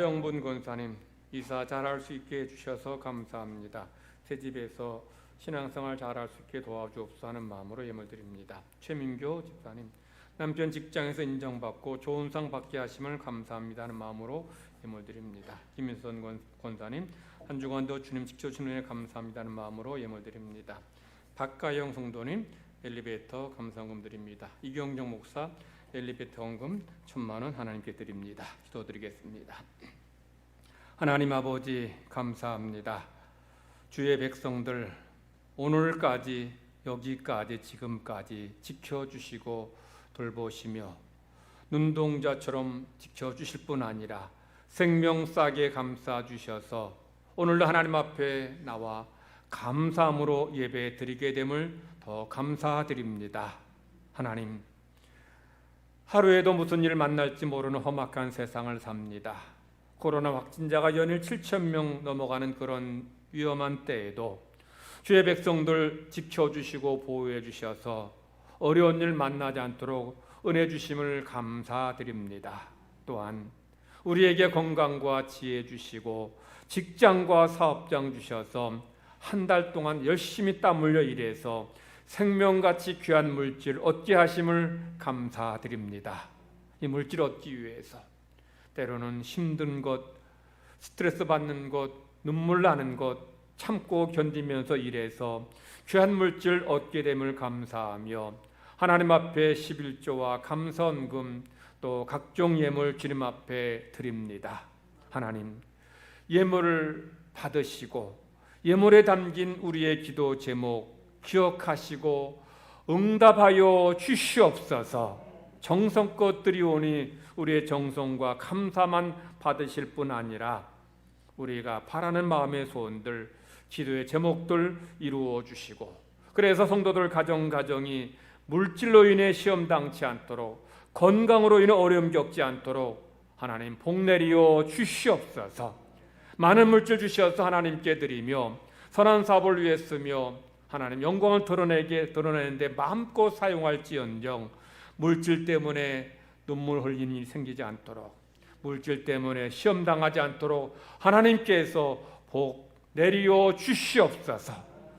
최영분 권사님, 이사 잘할 수 있게 해주셔서 감사합니다. 새 집에서 신앙생활 잘할 수 있게 도와주옵소서 하는 마음으로 예물 드립니다. 최민교 집사님, 남편 직장에서 인정받고 좋은 상 받게 하심을 감사합니다 하는 마음으로 예물 드립니다. 김인선 권사님, 한 주간도 주님 지켜주시는 은혜 감사합니다 하는 마음으로 예물 드립니다. 박가영 성도님, 엘리베이터 감사금 드립니다. 이경정 목사, 엘리베이터 헌금 1,000만 원 하나님께 드립니다. 기도드리겠습니다. 하나님 아버지 감사합니다. 주의 백성들 오늘까지 여기까지 지금까지 지켜주시고 돌보시며 눈동자처럼 지켜주실 뿐 아니라 생명싸게 감싸주셔서 오늘도 하나님 앞에 나와 감사함으로 예배 드리게 됨을 더 감사드립니다. 하나님, 하루에도 무슨 일 만날지 모르는 험악한 세상을 삽니다. 코로나 확진자가 연일 7,000명 넘어가는 그런 위험한 때에도 주의 백성들 지켜주시고 보호해 주셔서 어려운 일 만나지 않도록 은혜 주심을 감사드립니다. 또한 우리에게 건강과 지혜 주시고 직장과 사업장 주셔서 한 달 동안 열심히 땀 흘려 일해서 생명같이 귀한 물질 얻게 하심을 감사드립니다. 이 물질 얻기 위해서 때로는 힘든 것, 스트레스 받는 것, 눈물 나는 것 참고 견디면서 일해서 귀한 물질 얻게 됨을 감사하며 하나님 앞에 11조와 감사헌금 또 각종 예물 주님 앞에 드립니다. 하나님, 예물을 받으시고 예물에 담긴 우리의 기도 제목 기억하시고 응답하여 주시옵소서. 정성껏 드리오니 우리의 정성과 감사만 받으실 뿐 아니라 우리가 바라는 마음의 소원들, 기도의 제목들 이루어 주시고, 그래서 성도들 가정이 물질로 인해 시험 당치 않도록, 건강으로 인해 어려움 겪지 않도록 하나님 복 내리어 주시옵소서. 많은 물질 주셔서 하나님께 드리며 선한 사업을 위해 쓰며 하나님 영광을 드러내는데 마음껏 사용할지언정 물질 때문에 눈물 흘리는 일이 생기지 않도록, 물질 때문에 시험 당하지 않도록 하나님께서 복 내리어 주시옵소서.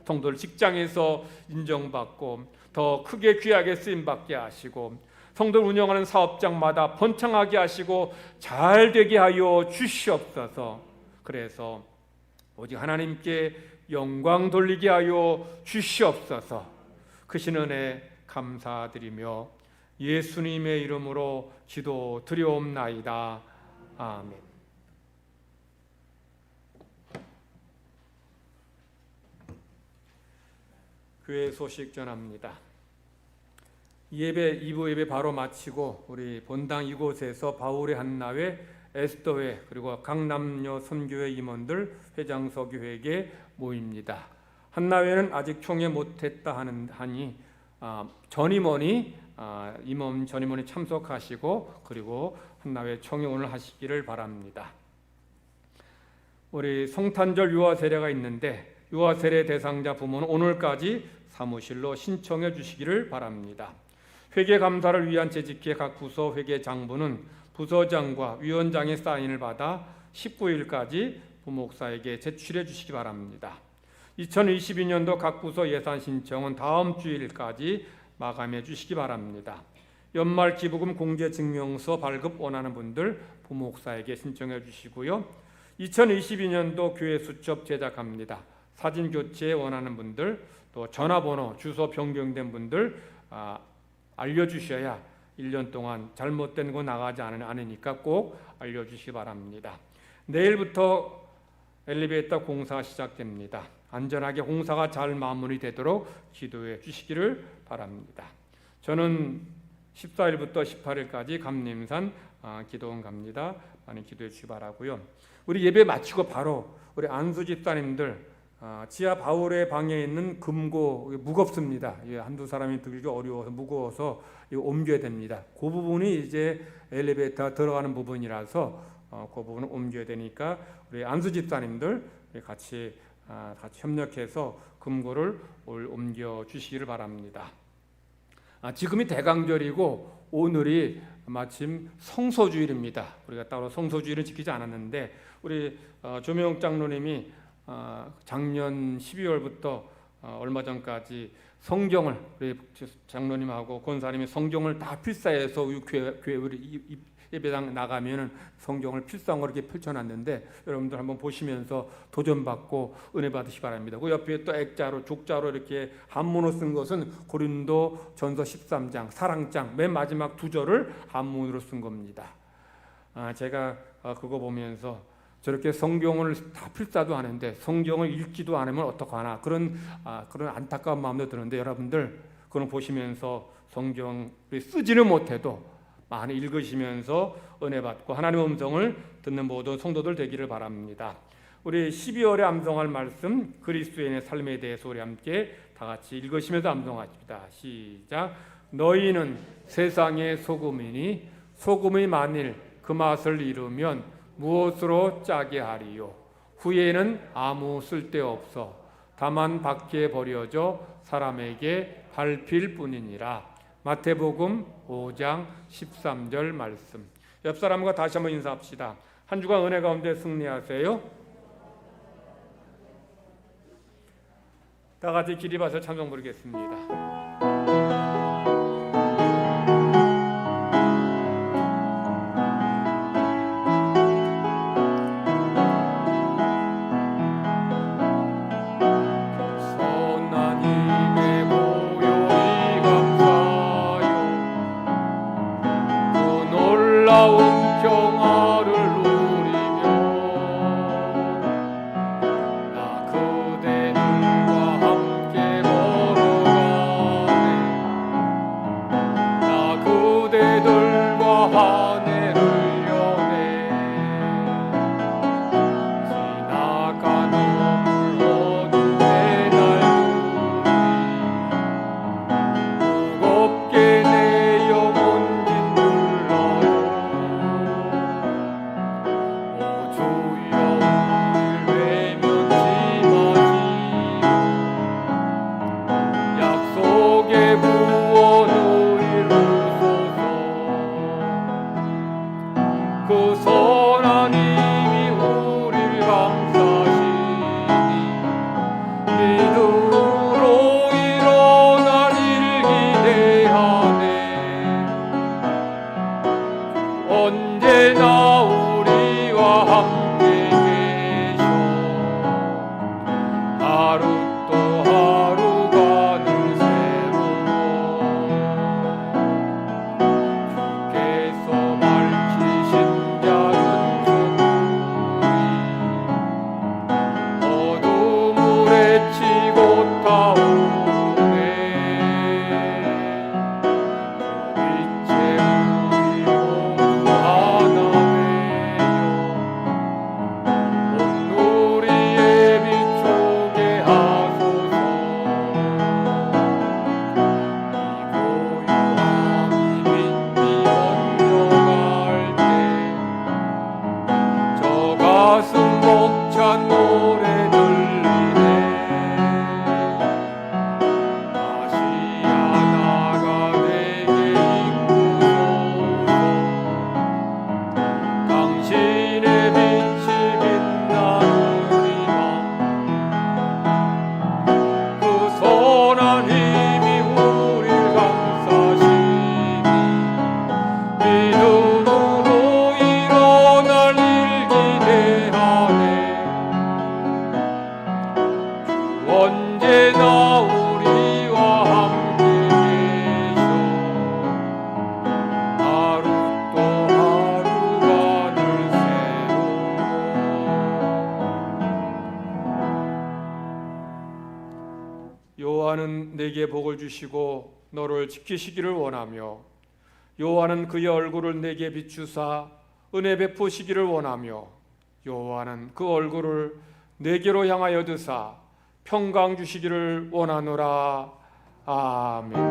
성도들 직장에서 인정받고 더 크게 귀하게 쓰임받게 하시고 성도를 운영하는 사업장마다 번창하게 하시고 잘 되게 하여 주시옵소서. 그래서 오직 하나님께 영광 돌리게 하여 주시옵소서. 크신 은혜 감사드리며 예수님의 이름으로 기도 드리옵나이다. 아멘. 교회 소식 전합니다. 2부 예배 바로 마치고 우리 본당 이곳에서 바울의 한나회, 에스더회 그리고 각 남녀 선교회 임원들 회장서교회에 모입니다. 한나회는 아직 총회 못했다 하니 전임원이 임원 전임원이 참석하시고 그리고 한나회 총회 오늘 하시기를 바랍니다. 우리 성탄절 유아 세례가 있는데 유아 세례 대상자 부모는 오늘까지 사무실로 신청해 주시기를 바랍니다. 회계 감사를 위한 재직회 각 부서 회계 장부는 부서장과 위원장의 사인을 받아 19일까지 부목사에게 제출해 주시기 바랍니다. 2022년도 각 부서 예산 신청은 다음 주일까지 마감해 주시기 바랍니다. 연말 기부금 공제증명서 발급 원하는 분들 부목사에게 신청해 주시고요. 2022년도 교회 수첩 제작합니다. 사진 교체 원하는 분들 또 전화번호 주소 변경된 분들 알려주셔야 1년 동안 잘못된 거 나가지 않으니까 꼭 알려주시기 바랍니다. 내일부터 엘리베이터 공사가 시작됩니다. 안전하게 공사가 잘 마무리되도록 기도해 주시기를 바랍니다. 저는 14일부터 18일까지 감림산 기도원 갑니다. 많이 기도해 주시기 바라고요. 우리 예배 마치고 바로 우리 안수 집사님들 지하 바울의 방에 있는 금고 무겁습니다. 한두 사람이 들기 어려워서 무거워서 옮겨야 됩니다. 그 부분이 이제 엘리베이터 들어가는 부분이라서 그 부분을 옮겨야 되니까 우리 안수 집사님들 같이 협력해서 금고를 옮겨 주시기를 바랍니다. 지금이 대강절이고 오늘이 마침 성소주일입니다. 우리가 따로 성소주일은 지키지 않았는데 우리 조명욱 장로님이 작년 12월부터 얼마 전까지 성경을 우리 장로님하고 권사님이 성경을 다 필사해서 교회 우리 예배당 나가면은 성경을 필사한 이렇게 펼쳐놨는데 여러분들 한번 보시면서 도전받고 은혜 받으시기 바랍니다. 그 옆에 또 액자로 죽자로 이렇게 한문으로 쓴 것은 고린도 전서 13장 사랑장 맨 마지막 두 절을 한문으로 쓴 겁니다. 제가 그거 보면서 저렇게 성경을 다 필사도 하는데 성경을 읽지도 않으면 어떡하나 그런 안타까운 마음도 드는데 여러분들 그걸 보시면서 성경을 쓰지는 못해도 많이 읽으시면서 은혜 받고 하나님의 음성을 듣는 모든 성도들 되기를 바랍니다. 우리 12월에 암송할 말씀 그리스도인의 삶에 대해서 우리 함께 다 같이 읽으시면서 암송하십니다. 시작. 너희는 세상의 소금이니 소금이 만일 그 맛을 잃으면 무엇으로 짜게 하리요. 후에는 아무 쓸데없어 다만 밖에 버려져 사람에게 밟힐 뿐이니라. 마태복음 5장 13절 말씀. 옆 사람과 다시 한번 인사합시다. 한 주간 은혜 가운데 승리하세요. 다 같이 기립하셔 찬송 부르겠습니다. 여호와는 내게 복을 주시고 너를 지키시기를 원하며 여호와는 그의 얼굴을 내게 비추사 은혜 베푸시기를 원하며 여호와는 그 얼굴을 내게로 향하여 드사 평강 주시기를 원하노라. 아멘.